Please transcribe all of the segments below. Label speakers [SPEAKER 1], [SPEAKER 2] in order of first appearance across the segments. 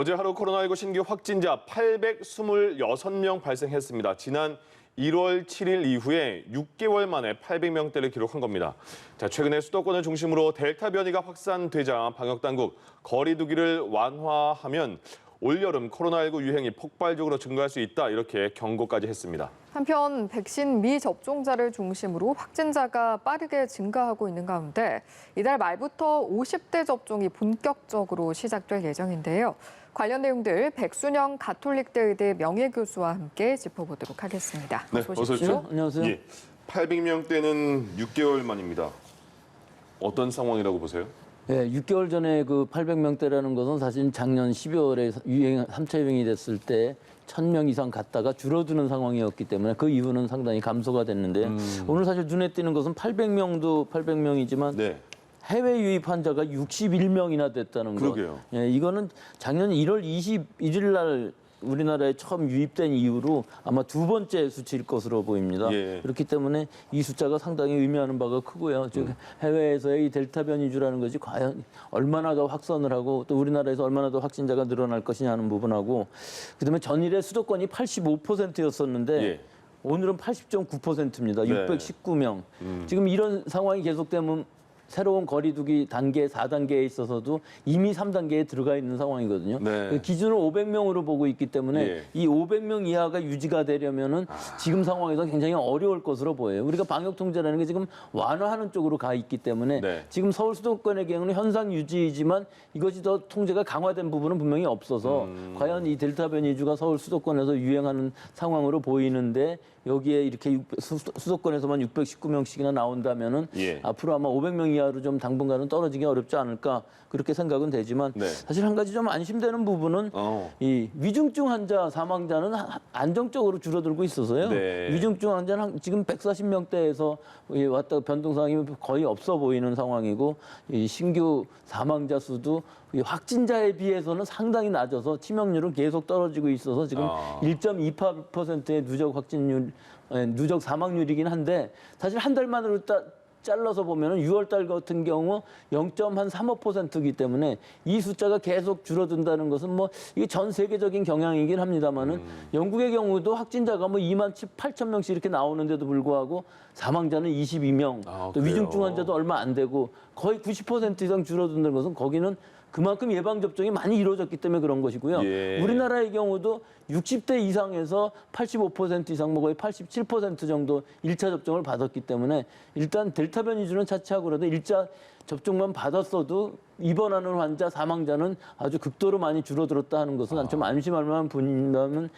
[SPEAKER 1] 어제 하루 코로나19 신규 확진자 826명 발생했습니다. 지난 1월 7일 이후에 6개월 만에 800명대를 기록한 겁니다. 자, 최근에 수도권을 중심으로 델타 변이가 확산되자 방역당국 거리 두기를 완화하면 올여름 코로나19 유행이 폭발적으로 증가할 수 있다, 이렇게 경고까지 했습니다.
[SPEAKER 2] 한편 백신 미접종자를 중심으로 확진자가 빠르게 증가하고 있는 가운데 이달 말부터 50대 접종이 본격적으로 시작될 예정인데요. 관련 내용들 백순영 가톨릭대 의대 명예교수와 함께 짚어보도록 하겠습니다.
[SPEAKER 1] 네, 어서 오십시오.
[SPEAKER 3] 안녕하세요.
[SPEAKER 1] 예, 800명대는 6개월 만입니다. 어떤 상황이라고 보세요?
[SPEAKER 3] 네, 6개월 전에 그 800명대라는 것은 사실 작년 12월에 3차 유행이 됐을 때 1000명 이상 갔다가 줄어드는 상황이었기 때문에 그 이후는 상당히 감소가 됐는데 오늘 사실 눈에 띄는 것은 800명도 800명이지만
[SPEAKER 1] 네.
[SPEAKER 3] 해외 유입 환자가 61명이나 됐다는 거.
[SPEAKER 1] 그러게요.
[SPEAKER 3] 예, 이거는 작년 1월 21일 날 우리나라에 처음 유입된 이후로 아마 두 번째 수치일 것으로 보입니다.
[SPEAKER 1] 예.
[SPEAKER 3] 그렇기 때문에 이 숫자가 상당히 의미하는 바가 크고요. 즉 해외에서의 이 델타 변이주라는 것이 과연 얼마나 더 확산을 하고 또 우리나라에서 얼마나 더 확진자가 늘어날 것이냐 하는 부분하고 그다음에 전일에 수도권이 85%였었는데
[SPEAKER 1] 예.
[SPEAKER 3] 오늘은 80.9%입니다.
[SPEAKER 1] 네.
[SPEAKER 3] 619명. 지금 이런 상황이 계속되면 새로운 거리두기 단계 4단계에 있어서도 이미 3단계에 들어가 있는 상황이거든요.
[SPEAKER 1] 네.
[SPEAKER 3] 기준을 500명으로 보고 있기 때문에
[SPEAKER 1] 예.
[SPEAKER 3] 이 500명 이하가 유지가 되려면은 지금 상황에서 굉장히 어려울 것으로 보여요. 우리가 방역 통제라는 게 지금 완화하는 쪽으로 가 있기 때문에
[SPEAKER 1] 네.
[SPEAKER 3] 지금 서울 수도권의 경우는 현상 유지이지만 이것이 더 통제가 강화된 부분은 분명히 없어서 과연 이 델타 변이주가 서울 수도권에서 유행하는 상황으로 보이는데 여기에 이렇게 수도권에서만 619명씩이나 나온다면은
[SPEAKER 1] 예.
[SPEAKER 3] 앞으로 아마 500명 이하로 좀 당분간은 떨어지기 어렵지 않을까 그렇게 생각은 되지만
[SPEAKER 1] 네.
[SPEAKER 3] 사실 한 가지 좀 안심되는 부분은 이 위중증 환자 사망자는 안정적으로 줄어들고 있어서요.
[SPEAKER 1] 네.
[SPEAKER 3] 위중증 환자는 지금 140명대에서 왔다 변동 상황이 거의 없어 보이는 상황이고 이 신규 사망자 수도 확진자에 비해서는 상당히 낮아서 치명률은 계속 떨어지고 있어서 지금 1.28%의 누적 확진율, 누적 사망률이긴 한데 사실 한 달 만으로 잘라서 보면은 6월 달 같은 경우 0.35%이기 때문에 이 숫자가 계속 줄어든다는 것은 뭐 이게 전 세계적인 경향이긴 합니다만은 영국의 경우도 확진자가 뭐 2만 8천 명씩 이렇게 나오는데도 불구하고 사망자는 22명, 또
[SPEAKER 1] 그래요?
[SPEAKER 3] 위중증 환자도 얼마 안 되고 거의 90% 이상 줄어든다는 것은 거기는 그만큼 예방접종이 많이 이루어졌기 때문에 그런 것이고요.
[SPEAKER 1] 예.
[SPEAKER 3] 우리나라의 경우도 60대 이상에서 85% 이상, 뭐 거의 87% 정도 1차 접종을 받았기 때문에 일단 델타 변이주는 차치하고라도 1차 접종만 받았어도 입원하는 환자, 사망자는 아주 극도로 많이 줄어들었다 하는 것은 좀 안심할 만한 분이라면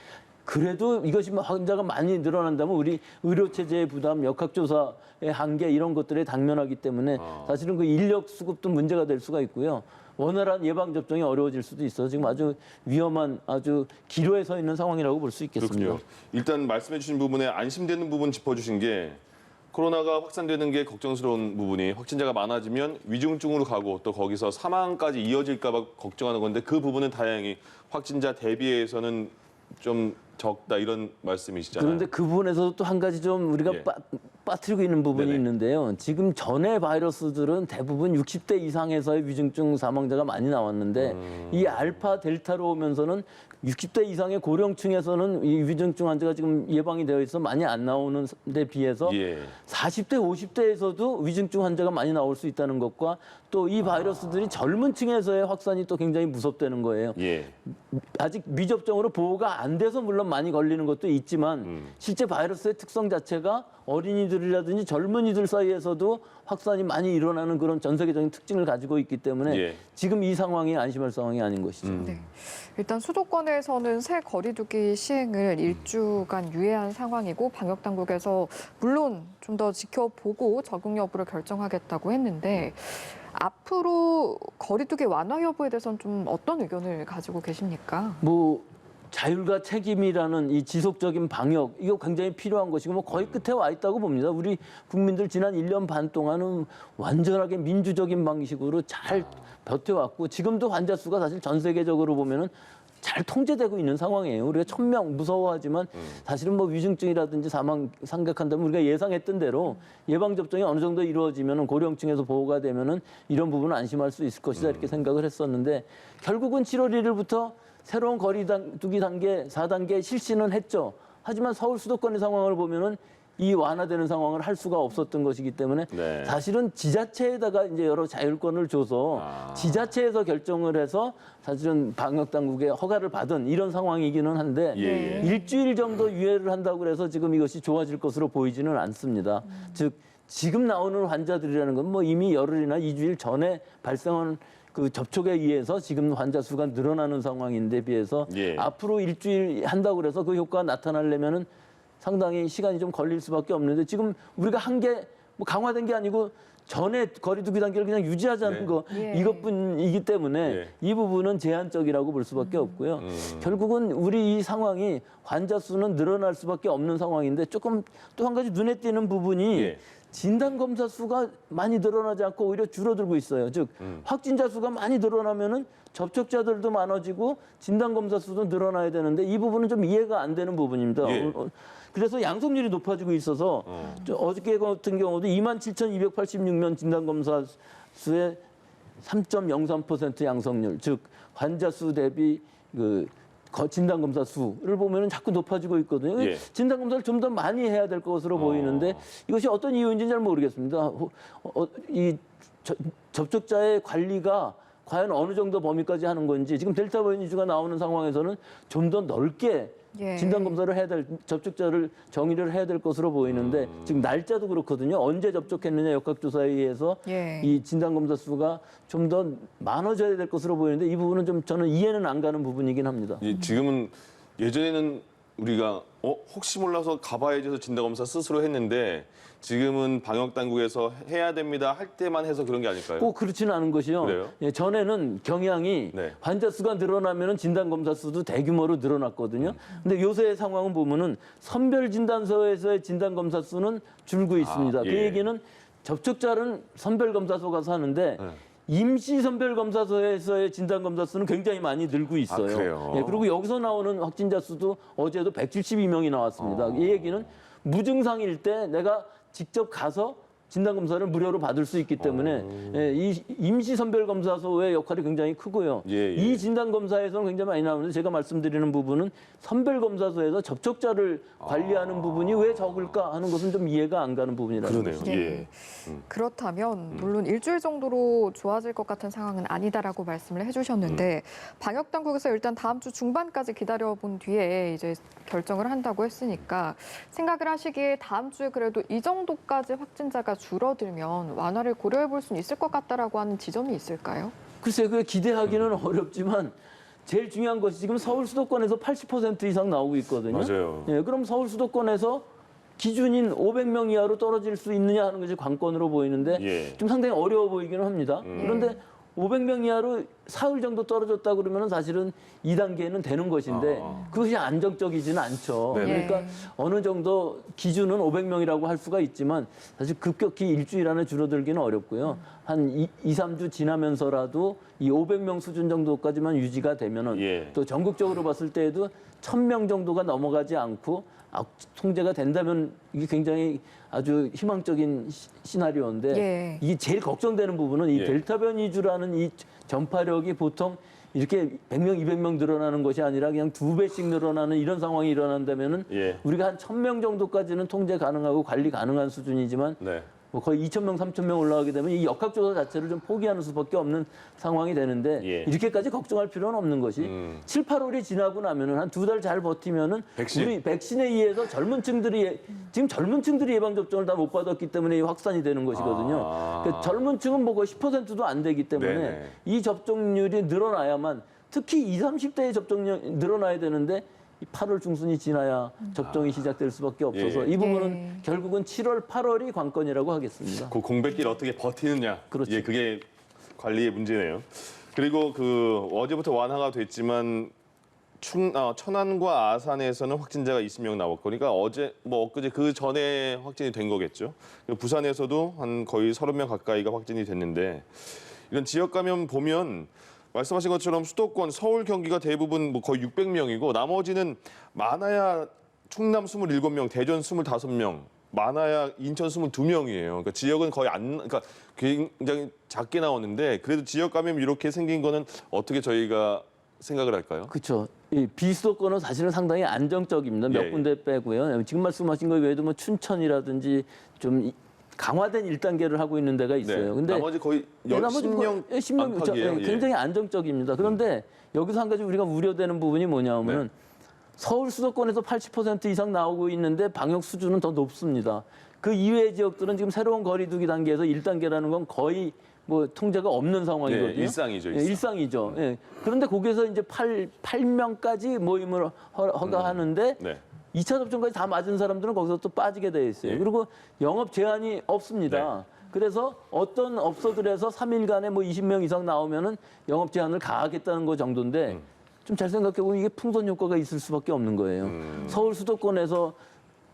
[SPEAKER 3] 그래도 이것이 환자가 많이 늘어난다면 우리 의료체제의 부담, 역학조사의 한계 이런 것들에 당면하기 때문에 사실은 그 인력 수급도 문제가 될 수가 있고요. 원활한 예방접종이 어려워질 수도 있어서 지금 아주 위험한 아주 기로에 서 있는 상황이라고 볼 수 있겠습니다.
[SPEAKER 1] 그렇군요. 일단 말씀해 주신 부분에 안심되는 부분 짚어주신 게 코로나가 확산되는 게 걱정스러운 부분이 확진자가 많아지면 위중증으로 가고 또 거기서 사망까지 이어질까 봐 걱정하는 건데 그 부분은 다행히 확진자 대비해서는 좀 적다 이런 말씀이시잖아요.
[SPEAKER 3] 그런데 그 부분에서도 또 한 가지 좀 우리가
[SPEAKER 1] 예.
[SPEAKER 3] 빠뜨리고 있는 부분이
[SPEAKER 1] 네네.
[SPEAKER 3] 있는데요. 지금 전에 바이러스들은 대부분 60대 이상에서의 위중증 사망자가 많이 나왔는데 이 알파 델타로 오면서는 60대 이상의 고령층에서는 이 위중증 환자가 지금 예방이 되어 있어 많이 안 나오는 데 비해서
[SPEAKER 1] 예.
[SPEAKER 3] 40대, 50대에서도 위중증 환자가 많이 나올 수 있다는 것과 또 이 바이러스들이 젊은 층에서의 확산이 또 굉장히 무섭다는 거예요.
[SPEAKER 1] 예.
[SPEAKER 3] 아직 미접종으로 보호가 안 돼서 물론 많이 걸리는 것도 있지만 실제 바이러스의 특성 자체가 어린이들이라든지 젊은이들 사이에서도 확산이 많이 일어나는 그런 전 세계적인 특징을 가지고 있기 때문에
[SPEAKER 1] 예.
[SPEAKER 3] 지금 이 상황이 안심할 상황이 아닌 것이죠.
[SPEAKER 2] 네. 일단 수도권에서는 새 거리두기 시행을 일주간 유예한 상황이고 방역 당국에서 물론 좀 더 지켜보고 적응 여부를 결정하겠다고 했는데 앞으로 거리두기 완화 여부에 대해서는 좀 어떤 의견을 가지고 계십니까?
[SPEAKER 3] 뭐 자율과 책임이라는 이 지속적인 방역 이거 굉장히 필요한 것이고 뭐 거의 끝에 와 있다고 봅니다. 우리 국민들 지난 1년 반 동안은 완전하게 민주적인 방식으로 잘 버텨왔고 지금도 환자 수가 사실 전 세계적으로 보면은 잘 통제되고 있는 상황이에요. 우리가 1000명 무서워하지만 사실은 뭐 위중증이라든지 사망 생각한다면 우리가 예상했던 대로 예방접종이 어느 정도 이루어지면 고령층에서 보호가 되면은 이런 부분은 안심할 수 있을 것이다 이렇게 생각을 했었는데 결국은 7월 1일부터 새로운 거리두기 단계 4단계 실시는 했죠. 하지만 서울 수도권의 상황을 보면은 이 완화되는 상황을 할 수가 없었던 것이기 때문에
[SPEAKER 1] 네.
[SPEAKER 3] 사실은 지자체에다가 이제 여러 자율권을 줘서 지자체에서 결정을 해서 사실은 방역 당국의 허가를 받은 이런 상황이기는 한데
[SPEAKER 1] 예, 예.
[SPEAKER 3] 일주일 정도 유예를 한다고 그래서 지금 이것이 좋아질 것으로 보이지는 않습니다. 즉 지금 나오는 환자들이라는 건 뭐 이미 열흘이나 2주일 전에 발생한 그 접촉에 의해서 지금 환자 수가 늘어나는 상황인데 비해서
[SPEAKER 1] 예.
[SPEAKER 3] 앞으로 일주일 한다고 그래서 그 효과가 나타나려면은 상당히 시간이 좀 걸릴 수밖에 없는데 지금 우리가 한 게 뭐 강화된 게 아니고 전에 거리두기 단계를 그냥 유지하자는
[SPEAKER 1] 네.
[SPEAKER 3] 거
[SPEAKER 2] 예.
[SPEAKER 3] 이것뿐이기 때문에
[SPEAKER 1] 예.
[SPEAKER 3] 이 부분은 제한적이라고 볼 수밖에 없고요. 결국은 우리 이 상황이 환자 수는 늘어날 수밖에 없는 상황인데 조금 또 한 가지 눈에 띄는 부분이
[SPEAKER 1] 예.
[SPEAKER 3] 진단 검사 수가 많이 늘어나지 않고 오히려 줄어들고 있어요. 즉 확진자 수가 많이 늘어나면은 접촉자들도 많아지고 진단 검사 수도 늘어나야 되는데 이 부분은 좀 이해가 안 되는 부분입니다.
[SPEAKER 1] 예.
[SPEAKER 3] 그래서 양성률이 높아지고 있어서 어저께 같은 경우도 27,286명 진단 검사 수의 3.03% 양성률, 즉 환자 수 대비 그 진단 검사 수를 보면은 자꾸 높아지고 있거든요.
[SPEAKER 1] 예.
[SPEAKER 3] 진단 검사를 좀 더 많이 해야 될 것으로 보이는데 이것이 어떤 이유인지는 잘 모르겠습니다. 접촉자의 관리가 과연 어느 정도 범위까지 하는 건지 지금 델타 변이주가 나오는 상황에서는 좀 더 넓게
[SPEAKER 2] 예.
[SPEAKER 3] 진단 검사를 해야 될 접촉자를 정의를 해야 될 것으로 보이는데 지금 날짜도 그렇거든요. 언제 접촉했느냐 역학조사에 의해서
[SPEAKER 2] 예.
[SPEAKER 3] 이 진단 검사 수가 좀 더 많아져야 될 것으로 보이는데 이 부분은 좀 저는 이해는 안 가는 부분이긴 합니다.
[SPEAKER 1] 지금은 예전에는 우리가 혹시 몰라서 가봐야지 해서 진단검사 스스로 했는데 지금은 방역당국에서 해야 됩니다 할 때만 해서 그런 게 아닐까요?
[SPEAKER 3] 꼭 그렇지는 않은 것이요.
[SPEAKER 1] 그래요?
[SPEAKER 3] 예, 전에는 경향이
[SPEAKER 1] 네.
[SPEAKER 3] 환자 수가 늘어나면 진단 검사 수도 대규모로 늘어났거든요. 근데 요새의 상황은 보면은 선별 진단소에서의 진단 검사 수는 줄고 있습니다.
[SPEAKER 1] 예.
[SPEAKER 3] 그 얘기는 접촉자는 선별 검사소 가서 하는데
[SPEAKER 1] 네.
[SPEAKER 3] 임시 선별 검사소에서의 진단 검사 수는 굉장히 많이 늘고 있어요.
[SPEAKER 1] 그래요?
[SPEAKER 3] 예, 그리고 여기서 나오는 확진자 수도 어제도 172명이 나왔습니다. 이 얘기는 무증상일 때 내가 직접 가서 진단검사를 무료로 받을 수 있기 때문에 예, 이 임시선별검사소의 역할이 굉장히 크고요.
[SPEAKER 1] 예, 예.
[SPEAKER 3] 이 진단검사에서는 굉장히 많이 나오는데 제가 말씀드리는 부분은 선별검사소에서 접촉자를 관리하는 부분이 왜 적을까 하는 것은 좀 이해가 안 가는 부분이라는
[SPEAKER 1] 그러네요.
[SPEAKER 3] 거죠.
[SPEAKER 1] 예.
[SPEAKER 2] 그렇다면 물론 일주일 정도로 좋아질 것 같은 상황은 아니다라고 말씀을 해주셨는데 방역 당국에서 일단 다음 주 중반까지 기다려본 뒤에 이제 결정을 한다고 했으니까 생각을 하시기에 다음 주에 그래도 이 정도까지 확진자가 줄어들면 완화를 고려해 볼 수는 있을 것 같다라고 하는 지점이 있을까요?
[SPEAKER 3] 글쎄 그 기대하기는 어렵지만 제일 중요한 것이 지금 서울 수도권에서 80% 이상 나오고 있거든요.
[SPEAKER 1] 맞아요.
[SPEAKER 3] 예, 그럼 서울 수도권에서 기준인 500명 이하로 떨어질 수 있느냐 하는 것이 관건으로 보이는데
[SPEAKER 1] 예.
[SPEAKER 3] 좀 상당히 어려워 보이기는 합니다. 그런데 500명 이하로 사흘 정도 떨어졌다 그러면 사실은 2단계는 되는 것인데 그것이 안정적이지는 않죠.
[SPEAKER 1] 네네.
[SPEAKER 3] 그러니까 어느 정도 기준은 500명이라고 할 수가 있지만 사실 급격히 일주일 안에 줄어들기는 어렵고요. 한 2, 3주 지나면서라도 이 500명 수준 정도까지만 유지가 되면은
[SPEAKER 1] 예.
[SPEAKER 3] 또 전국적으로 봤을 때에도 1000명 정도가 넘어가지 않고 통제가 된다면 이게 굉장히 아주 희망적인 시나리오인데
[SPEAKER 2] 예.
[SPEAKER 3] 이게 제일 걱정되는 부분은 이
[SPEAKER 1] 예.
[SPEAKER 3] 델타 변이주라는 이 전파력이 보통 이렇게 100명, 200명 늘어나는 것이 아니라 그냥 2배씩 늘어나는 이런 상황이 일어난다면은
[SPEAKER 1] 예.
[SPEAKER 3] 우리가 한 1000명 정도까지는 통제 가능하고 관리 가능한 수준이지만
[SPEAKER 1] 네.
[SPEAKER 3] 뭐 거의 2,000명, 3,000명 올라가게 되면 이 역학조사 자체를 좀 포기하는 수밖에 없는 상황이 되는데
[SPEAKER 1] 예.
[SPEAKER 3] 이렇게까지 걱정할 필요는 없는 것이 7, 8월이 지나고 나면은 한 2달 잘 버티면은
[SPEAKER 1] 백신.
[SPEAKER 3] 우리 백신에 의해서 젊은 층들이 지금 젊은 층들이 예방 접종을 다 못 받았기 때문에 확산이 되는 것이거든요. 그러니까 젊은 층은 뭐 거의 10%도 안 되기 때문에
[SPEAKER 1] 네네.
[SPEAKER 3] 이 접종률이 늘어나야만 특히 20, 30대의 접종률 늘어나야 되는데 이 8월 중순이 지나야 접종이 시작될 수밖에 없어서
[SPEAKER 1] 예.
[SPEAKER 3] 이 부분은
[SPEAKER 2] 예.
[SPEAKER 3] 결국은 7월, 8월이 관건이라고 하겠습니다.
[SPEAKER 1] 그 공백기를 어떻게 버티느냐.
[SPEAKER 3] 그렇죠.
[SPEAKER 1] 예, 그게 관리의 문제네요. 그리고 그 어제부터 완화가 됐지만 천안과 아산에서는 확진자가 20명 나왔고, 그러니까 어제 뭐 엊그제 그 전에 확진이 된 거겠죠. 부산에서도 한 거의 30명 가까이가 확진이 됐는데 이런 지역 감염 보면 말씀하신 것처럼 수도권, 서울, 경기가 대부분 뭐 거의 600명이고 나머지는 많아야 충남 27명, 대전 25명, 많아야 인천 22명이에요. 그러니까 지역은 거의 그러니까 굉장히 작게 나오는데 그래도 지역 감염이 이렇게 생긴 거는 어떻게 저희가 생각을 할까요?
[SPEAKER 3] 그렇죠. 이 비수도권은 사실은 상당히 안정적입니다. 몇
[SPEAKER 1] 예,
[SPEAKER 3] 군데 빼고요. 지금 말씀하신 거 외에도 뭐 춘천이라든지 좀 강화된 1단계를 하고 있는 데가 있어요. 근데
[SPEAKER 1] 나머지 거의
[SPEAKER 3] 나머지 뭐
[SPEAKER 1] 10년
[SPEAKER 3] 10년
[SPEAKER 1] 안팎이에요.
[SPEAKER 3] 굉장히 안정적입니다. 그런데 여기서 한 가지 우리가 우려되는 부분이 뭐냐면은
[SPEAKER 1] 네.
[SPEAKER 3] 서울 수도권에서 80% 이상 나오고 있는데 방역 수준은 더 높습니다. 그 이외의 지역들은 지금 새로운 거리두기 단계에서 1단계라는 건 거의 뭐 통제가 없는 상황이거든요.
[SPEAKER 1] 네, 일상이죠, 일상.
[SPEAKER 3] 일상이죠. 예. 그런데 거기서 이제 8명까지 모임을 허가하는데
[SPEAKER 1] 네.
[SPEAKER 3] 2차 접종까지 다 맞은 사람들은 거기서 또 빠지게 돼 있어요.
[SPEAKER 1] 예.
[SPEAKER 3] 그리고 영업 제한이 없습니다.
[SPEAKER 1] 네.
[SPEAKER 3] 그래서 어떤 업소들에서 3일간에 뭐 20명 이상 나오면은 영업 제한을 가하겠다는 거 정도인데 좀 잘 생각해 보면 이게 풍선 효과가 있을 수밖에 없는 거예요. 서울 수도권에서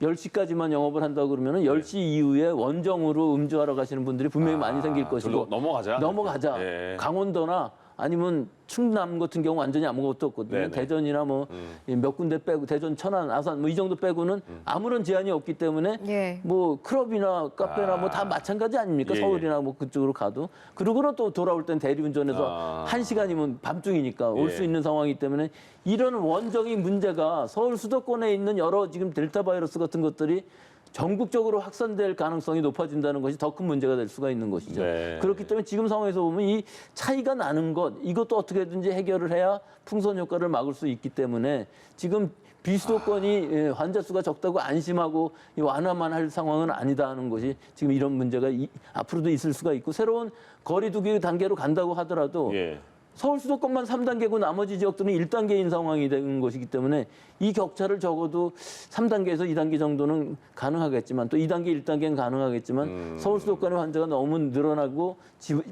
[SPEAKER 3] 10시까지만 영업을 한다고 그러면은 10시 이후에 원정으로 음주하러 가시는 분들이 분명히 많이 생길 것이고
[SPEAKER 1] 절로 넘어가자.
[SPEAKER 3] 넘어가자.
[SPEAKER 1] 예.
[SPEAKER 3] 강원도나 아니면 충남 같은 경우 완전히 아무것도 없거든요.
[SPEAKER 1] 네네.
[SPEAKER 3] 대전이나 뭐 몇 군데 빼고 대전, 천안, 아산 뭐 이 정도 빼고는 아무런 제한이 없기 때문에
[SPEAKER 2] 예.
[SPEAKER 3] 뭐 클럽이나 카페나 뭐 다 마찬가지 아닙니까?
[SPEAKER 1] 예, 예.
[SPEAKER 3] 서울이나 뭐 그쪽으로 가도. 그러고는 또 돌아올 땐 대리운전해서
[SPEAKER 1] 아.
[SPEAKER 3] 1시간이면 밤중이니까 올 수
[SPEAKER 1] 예.
[SPEAKER 3] 있는 상황이기 때문에 이런 원적인 문제가 서울 수도권에 있는 여러 지금 델타 바이러스 같은 것들이 전국적으로 확산될 가능성이 높아진다는 것이 더 큰 문제가 될 수가 있는 것이죠.
[SPEAKER 1] 네.
[SPEAKER 3] 그렇기 때문에 지금 상황에서 보면 이 차이가 나는 것, 이것도 어떻게든지 해결을 해야 풍선 효과를 막을 수 있기 때문에 지금 비수도권이 환자 수가 적다고 안심하고 완화만 할 상황은 아니다 하는 것이 지금 이런 문제가 앞으로도 있을 수가 있고 새로운 거리두기 단계로 간다고 하더라도
[SPEAKER 1] 예.
[SPEAKER 3] 서울 수도권만 3단계고 나머지 지역들은 1단계인 상황이 되는 것이기 때문에 이 격차를 적어도 3단계에서 2단계 정도는 가능하겠지만 또 2단계, 1단계는 가능하겠지만 서울 수도권의 환자가 너무 늘어나고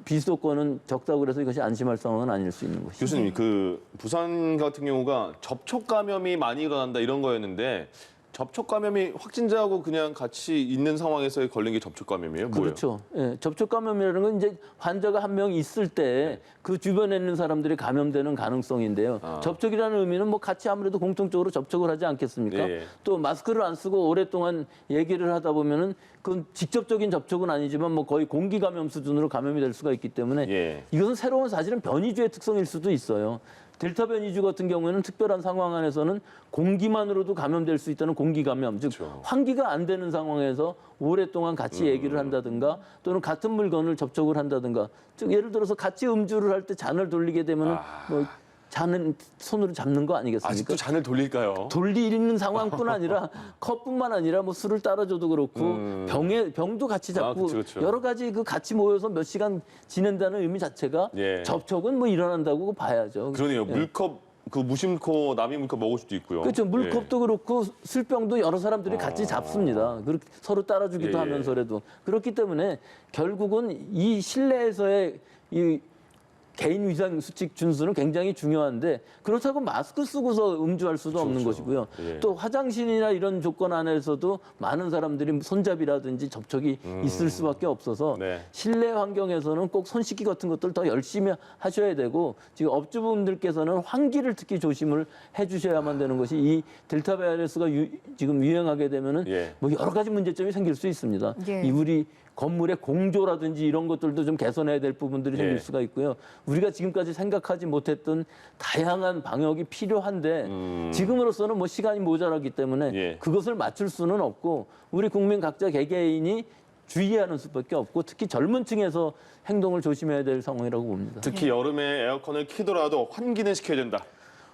[SPEAKER 3] 비수도권은 적다고 그래서 이것이 안심할 상황은 아닐 수 있는 것이죠.
[SPEAKER 1] 교수님, 그 부산 같은 경우가 접촉 감염이 많이 일어난다 이런 거였는데 접촉 감염이 확진자하고 그냥 같이 있는 상황에서 걸린 게 접촉 감염이에요? 뭐예요?
[SPEAKER 3] 그렇죠. 예, 접촉 감염이라는 건 이제 환자가 한 명 있을 때 그 주변에 있는 사람들이 감염되는 가능성인데요.
[SPEAKER 1] 아.
[SPEAKER 3] 접촉이라는 의미는 뭐 같이 아무래도 공통적으로 접촉을 하지 않겠습니까?
[SPEAKER 1] 예.
[SPEAKER 3] 또 마스크를 안 쓰고 오랫동안 얘기를 하다 보면은 그건 직접적인 접촉은 아니지만 뭐 거의 공기 감염 수준으로 감염이 될 수가 있기 때문에
[SPEAKER 1] 예.
[SPEAKER 3] 이것은 새로운 사실은 변이주의 특성일 수도 있어요. 델타 변이주 같은 경우에는 특별한 상황 안에서는 공기만으로도 감염될 수 있다는 공기 감염, 즉
[SPEAKER 1] 그렇죠.
[SPEAKER 3] 환기가 안 되는 상황에서 오랫동안 같이 얘기를 한다든가 또는 같은 물건을 접촉을 한다든가, 즉 예를 들어서 같이 음주를 할 때 잔을 돌리게 되면은 뭐 잔은 손으로 잡는 거 아니겠습니까?
[SPEAKER 1] 아직도 잔을 돌릴까요?
[SPEAKER 3] 돌리는 상황뿐 아니라 컵뿐만 아니라 뭐 술을 따라줘도 그렇고 병도 같이 잡고
[SPEAKER 1] 그쵸, 그쵸.
[SPEAKER 3] 여러 가지 그 같이 모여서 몇 시간 지낸다는 의미 자체가
[SPEAKER 1] 예.
[SPEAKER 3] 접촉은 뭐 일어난다고 봐야죠.
[SPEAKER 1] 그러네요. 물컵 그 무심코 남이 물컵 먹을 수도 있고요.
[SPEAKER 3] 그렇죠. 물컵도 그렇고 술병도 여러 사람들이 같이 잡습니다. 그렇게 서로 따라주기도
[SPEAKER 1] 예, 예.
[SPEAKER 3] 하면서라도 그렇기 때문에 결국은 이 실내에서의 이 개인 위생 수칙 준수는 굉장히 중요한데 그렇다고 마스크 쓰고서 음주할 수도 없는
[SPEAKER 1] 그렇죠.
[SPEAKER 3] 것이고요.
[SPEAKER 1] 예.
[SPEAKER 3] 또 화장실이나 이런 조건 안에서도 많은 사람들이 손잡이라든지 접촉이 있을 수밖에 없어서
[SPEAKER 1] 네.
[SPEAKER 3] 실내 환경에서는 꼭 손 씻기 같은 것들 더 열심히 하셔야 되고 지금 업주분들께서는 환기를 특히 조심을 해주셔야만 되는 것이 이 델타 바이러스가 지금 유행하게 되면은
[SPEAKER 1] 예.
[SPEAKER 3] 뭐 여러 가지 문제점이 생길 수 있습니다.
[SPEAKER 2] 예.
[SPEAKER 3] 이 우리 건물의 공조라든지 이런 것들도 좀 개선해야 될 부분들이 생길
[SPEAKER 1] 예.
[SPEAKER 3] 수가 있고요. 우리가 지금까지 생각하지 못했던 다양한 방역이 필요한데 지금으로서는 뭐 시간이 모자라기 때문에
[SPEAKER 1] 예.
[SPEAKER 3] 그것을 맞출 수는 없고 우리 국민 각자 개개인이 주의하는 수밖에 없고 특히 젊은 층에서 행동을 조심해야 될 상황이라고 봅니다.
[SPEAKER 1] 특히 여름에 에어컨을 키더라도 환기는 시켜야 된다.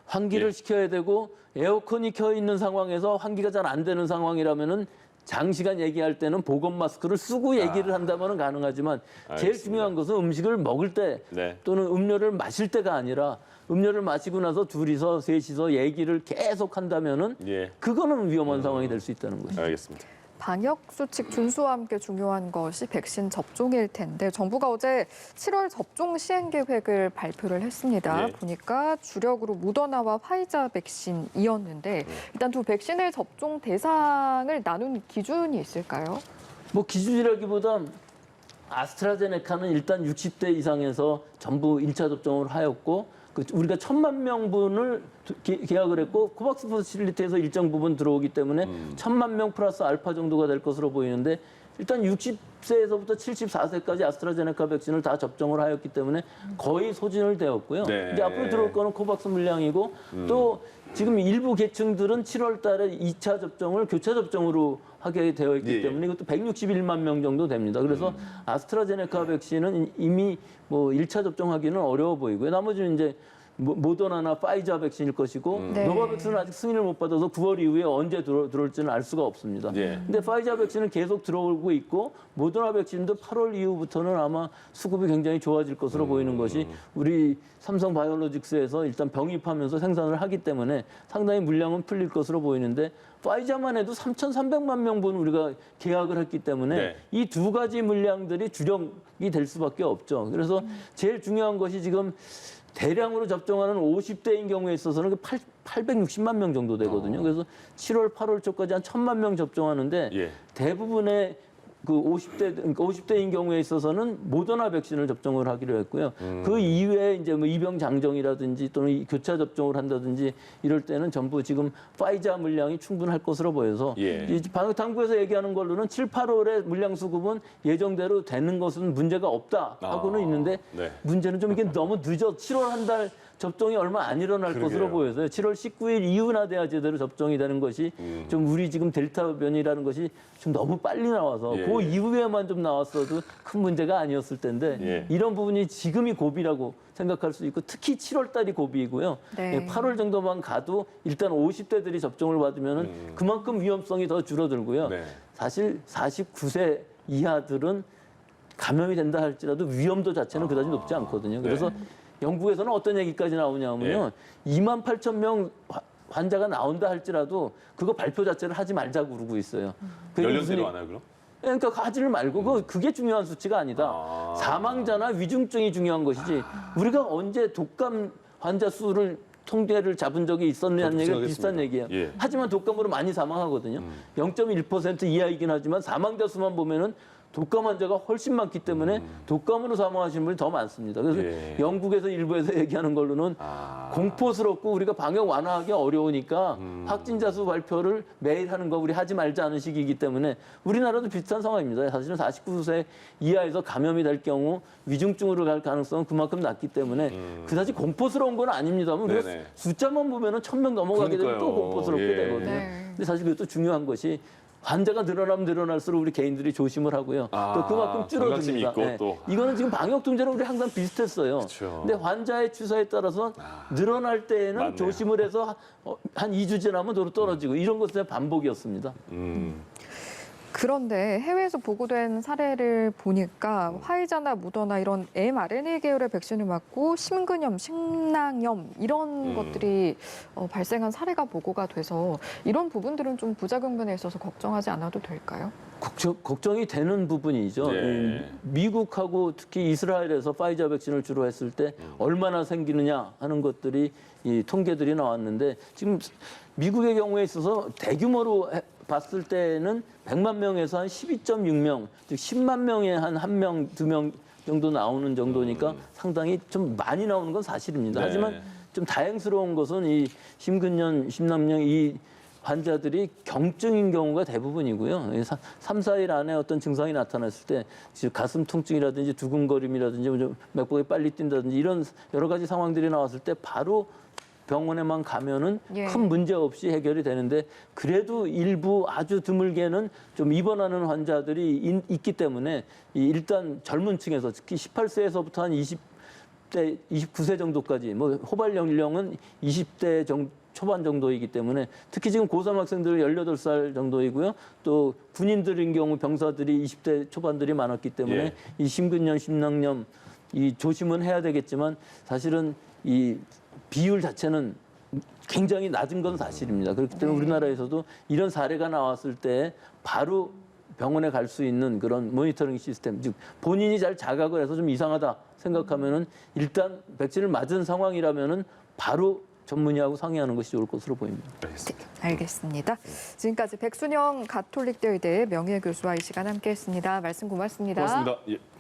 [SPEAKER 3] 환기를
[SPEAKER 1] 예.
[SPEAKER 3] 시켜야 되고 에어컨이 켜 있는 상황에서 환기가 잘 안 되는 상황이라면은 장시간 얘기할 때는 보건 마스크를 쓰고 얘기를 한다면 가능하지만 제일
[SPEAKER 1] 알겠습니다.
[SPEAKER 3] 중요한 것은 음식을 먹을 때
[SPEAKER 1] 네.
[SPEAKER 3] 또는 음료를 마실 때가 아니라 음료를 마시고 나서 둘이서 셋이서 얘기를 계속 한다면은
[SPEAKER 1] 예.
[SPEAKER 3] 그거는 위험한 상황이 될 수 있다는 거죠.
[SPEAKER 1] 알겠습니다.
[SPEAKER 2] 방역 수칙 준수와 함께 중요한 것이 백신 접종일 텐데 정부가 어제 7월 접종 시행 계획을 발표를 했습니다.
[SPEAKER 1] 예.
[SPEAKER 2] 보니까 주력으로 모더나와 화이자 백신이었는데 일단 두 백신의 접종 대상을 나눈 기준이 있을까요?
[SPEAKER 3] 뭐 기준이라기보다 아스트라제네카는 일단 60대 이상에서 전부 1차 접종을 하였고 우리가 1,000만 명분을 계약을 했고 코박스 퍼실리티에서 일정 부분 들어오기 때문에 1,000만 명 플러스 알파 정도가 될 것으로 보이는데 일단 60 60세에서부터 74세까지 아스트라제네카 백신을 다 접종을 하였기 때문에 거의 소진을 되었고요.
[SPEAKER 1] 네.
[SPEAKER 3] 이제 앞으로 들어올 거는 코박스 물량이고 또 지금 일부 계층들은 7월 달에 2차 접종을 교차 접종으로 하게 되어 있기
[SPEAKER 1] 예, 예.
[SPEAKER 3] 때문에 이것도 161만 명 정도 됩니다. 그래서 아스트라제네카 백신은 이미 뭐 1차 접종하기는 어려워 보이고요. 나머지는 이제 모더나나 파이자 백신일 것이고
[SPEAKER 2] 네.
[SPEAKER 3] 노바백스는 아직 승인을 못 받아서 9월 이후에 언제 들어올지는 알 수가 없습니다.
[SPEAKER 1] 예.
[SPEAKER 3] 근데 파이자 백신은 계속 들어오고 있고 모더나 백신도 8월 이후부터는 아마 수급이 굉장히 좋아질 것으로 보이는 것이 우리 삼성 바이오로직스에서 일단 병입하면서 생산을 하기 때문에 상당히 물량은 풀릴 것으로 보이는데 파이자만 해도 3,300만 명분 우리가 계약을 했기 때문에
[SPEAKER 1] 네.
[SPEAKER 3] 이 두 가지 물량들이 주력이 될 수밖에 없죠. 그래서 제일 중요한 것이 지금 대량으로 접종하는 50대인 경우에 있어서는 860만 명 정도 되거든요. 그래서 7월, 8월 초까지 한 1,000만 명 접종하는데
[SPEAKER 1] 예.
[SPEAKER 3] 대부분의 그 50대인 경우에 있어서는 모더나 백신을 접종을 하기로 했고요. 그 이외에 이제 뭐 입영 장정이라든지 또는 교차 접종을 한다든지 이럴 때는 전부 지금 파이자 물량이 충분할 것으로 보여서
[SPEAKER 1] 예.
[SPEAKER 3] 이 방역 당국에서 얘기하는 걸로는 7, 8월에 물량 수급은 예정대로 되는 것은 문제가 없다 하고는 있는데
[SPEAKER 1] 네.
[SPEAKER 3] 문제는 좀 이게 너무 늦어 7월 한 달 접종이 얼마 안 일어날
[SPEAKER 1] 그러게요.
[SPEAKER 3] 것으로 보여서요. 7월 19일 이후나 돼야 제대로 접종이 되는 것이 좀 우리 지금 델타 변이라는 것이 좀 너무 빨리 나와서
[SPEAKER 1] 예.
[SPEAKER 3] 그 이후에만 좀 나왔어도 큰 문제가 아니었을 텐데
[SPEAKER 1] 예.
[SPEAKER 3] 이런 부분이 지금이 고비라고 생각할 수 있고 특히 7월 달이 고비이고요.
[SPEAKER 2] 네.
[SPEAKER 3] 8월 정도만 가도 일단 50대들이 접종을 받으면 그만큼 위험성이 더 줄어들고요.
[SPEAKER 1] 네.
[SPEAKER 3] 사실 49세 이하들은 감염이 된다 할지라도 위험도 자체는 그다지 높지 않거든요. 그래서 영국에서는 어떤 얘기까지 나오냐면요. 2만 8천 명 환자가 나온다 할지라도 그거 발표 자체를 하지 말자고 그러고 있어요. 그게 무슨
[SPEAKER 1] 연령대로
[SPEAKER 3] 얘기-
[SPEAKER 1] 하나요, 그럼?
[SPEAKER 3] 그러니까 하지를 말고 그게 중요한 수치가 아니다.
[SPEAKER 1] 아.
[SPEAKER 3] 사망자나 위중증이 중요한 것이지 우리가 언제 독감 환자 수를 통계를 잡은 적이 있었냐는
[SPEAKER 1] 저도
[SPEAKER 3] 얘기가
[SPEAKER 1] 생각했습니다.
[SPEAKER 3] 비슷한 얘기예요.
[SPEAKER 1] 예.
[SPEAKER 3] 하지만 독감으로 많이 사망하거든요. 0.1% 이하이긴 하지만 사망자 수만 보면은 독감 환자가 훨씬 많기 때문에 독감으로 사망하시는 분이 더 많습니다. 그래서
[SPEAKER 1] 예.
[SPEAKER 3] 영국에서 일부에서 얘기하는 걸로는 공포스럽고 우리가 방역 완화하기 어려우니까 확진자 수 발표를 매일 하는 거 우리 하지 말자는 식이기 때문에 우리나라도 비슷한 상황입니다. 사실은 49세 이하에서 감염이 될 경우 위중증으로 갈 가능성은 그만큼 낮기 때문에 그다지 공포스러운 건 아닙니다만 우리가
[SPEAKER 1] 네네.
[SPEAKER 3] 숫자만 보면은 1,000명 넘어가게 되면 또
[SPEAKER 1] 그러니까요.
[SPEAKER 3] 공포스럽게
[SPEAKER 1] 예.
[SPEAKER 3] 되거든요.
[SPEAKER 2] 네.
[SPEAKER 3] 근데 사실 그것도 중요한 것이 환자가 늘어나면 늘어날수록 우리 개인들이 조심을 하고요.
[SPEAKER 1] 아,
[SPEAKER 3] 또 그만큼
[SPEAKER 1] 경각심이
[SPEAKER 3] 줄어듭니다.
[SPEAKER 1] 있고 또.
[SPEAKER 3] 이거는 지금 방역 통제로 우리 항상 비슷했어요.
[SPEAKER 1] 그쵸.
[SPEAKER 3] 근데 환자의 추세에 따라서 늘어날 때에는
[SPEAKER 1] 맞네요.
[SPEAKER 3] 조심을 해서 한 2주 지나면 도로 떨어지고 이런 것의 반복이었습니다.
[SPEAKER 2] 그런데 해외에서 보고된 사례를 보니까 화이자나 모더나 이런 mRNA 계열의 백신을 맞고 심근염, 심낭염 이런 것들이 발생한 사례가 보고가 돼서 이런 부분들은 좀 부작용 면에 있어서 걱정하지 않아도 될까요?
[SPEAKER 3] 걱정이 되는 부분이죠.
[SPEAKER 1] 네.
[SPEAKER 3] 미국하고 특히 이스라엘에서 파이자 백신을 주로 했을 때 얼마나 생기느냐 하는 것들이 이 통계들이 나왔는데 지금 미국의 경우에 있어서 대규모로 봤을 때는 100만 명에서 한 12.6명, 즉 10만 명에 한 1명, 2명 정도 나오는 정도니까 상당히 좀 많이 나오는 건 사실입니다.
[SPEAKER 1] 네.
[SPEAKER 3] 하지만 좀 다행스러운 것은 이 심근염, 심낭염 이 환자들이 경증인 경우가 대부분이고요. 3, 4일 안에 어떤 증상이 나타났을 때 가슴 통증이라든지 두근거림이라든지 좀 맥박이 빨리 뛴다든지 이런 여러 가지 상황들이 나왔을 때 바로 병원에만 가면은
[SPEAKER 2] 예.
[SPEAKER 3] 큰 문제 없이 해결이 되는데 그래도 일부 아주 드물게는 좀 입원하는 환자들이 있기 때문에 일단 젊은 층에서 특히 18세에서부터 한 20대, 29세 정도까지 뭐 호발 연령은 20대 초반 정도이기 때문에 특히 지금 고3 학생들 18살 정도이고요. 또 군인들인 경우 병사들이 20대 초반들이 많았기 때문에
[SPEAKER 1] 예.
[SPEAKER 3] 이 심근염, 심낭염 이 조심은 해야 되겠지만 사실은 이 비율 자체는 굉장히 낮은 건 사실입니다. 그렇기 때문에 우리나라에서도 이런 사례가 나왔을 때 바로 병원에 갈 수 있는 그런 모니터링 시스템, 즉 본인이 잘 자각을 해서 좀 이상하다 생각하면은 일단 백신을 맞은 상황이라면은 바로 전문의하고 상의하는 것이 좋을 것으로 보입니다.
[SPEAKER 1] 알겠습니다.
[SPEAKER 2] 알겠습니다. 지금까지 백순영 가톨릭대 의대 명예교수와 이 시간 함께했습니다. 말씀 고맙습니다.
[SPEAKER 1] 고맙습니다. 예.